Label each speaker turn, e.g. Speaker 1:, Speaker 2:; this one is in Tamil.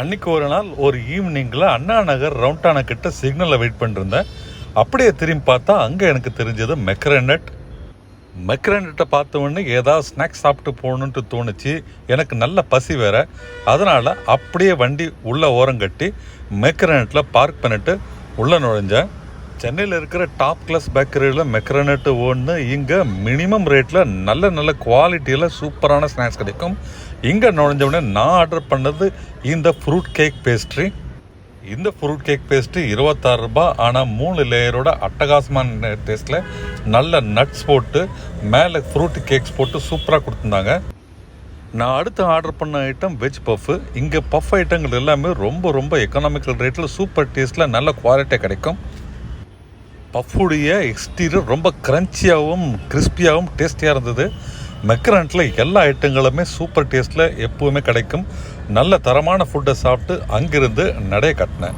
Speaker 1: அன்றைக்கி ஒரு நாள் ஒரு ஈவினிங்கில் அண்ணா நகர் ரவுண்டானா கிட்ட சிக்னலில் வெயிட் பண்ணிருந்தேன். அப்படியே திரும்பி பார்த்தா அங்கே எனக்கு தெரிஞ்சது மெக்ரனெட்டை பார்த்த உடனே ஏதாவது ஸ்நாக்ஸ் சாப்பிட்டு போகணுன்ட்டு தோணுச்சு. எனக்கு நல்ல பசி வேறு. அதனால் அப்படியே வண்டி உள்ளே ஓரம் கட்டி மெக்ரனெட்டில் பார்க் பண்ணிட்டு உள்ளே நுழைஞ்சேன். சென்னையில் இருக்கிற டாப் கிளாஸ் பேக்கரியில் மெக்ரனெட்டு ஒன்று இங்கே மினிமம் ரேட்டில் நல்ல குவாலிட்டியில் சூப்பரான ஸ்நாக்ஸ் கிடைக்கும். இங்கே நுழைஞ்சவுடனே நான் ஆர்டர் பண்ணது இந்த ஃப்ரூட் கேக் பேஸ்ட்ரி. இந்த ஃப்ரூட் கேக் பேஸ்ட்ரி 26 ரூபாய். ஆனால் 3 லேயரோட அட்டகாசமான டேஸ்ட்டில் நல்ல நட்ஸ் போட்டு மேலே ஃப்ரூட் கேக்ஸ் போட்டு சூப்பராக கொடுத்துருந்தாங்க. நான் அடுத்து ஆர்டர் பண்ண ஐட்டம் வெஜ் பஃப்பு. இங்கே பஃப் ஐட்டங்கள் எல்லாமே ரொம்ப எக்கனாமிக்கல் ரேட்டில் சூப்பர் டேஸ்ட்டில் நல்ல குவாலிட்டியாக கிடைக்கும். பஃபுடைய எக்ஸ்டீரியர் ரொம்ப க்ரன்ச்சியாகவும் கிறிஸ்பியாகவும் டேஸ்டியாக இருந்தது. மெக்ரனெட்டில் எல்லா ஐட்டங்களுமே சூப்பர் டேஸ்ட்டில் எப்போவுமே கிடைக்கும். நல்ல தரமான ஃபுட்டை சாப்பிட்டு அங்கிருந்து நடைய கட்டினேன்.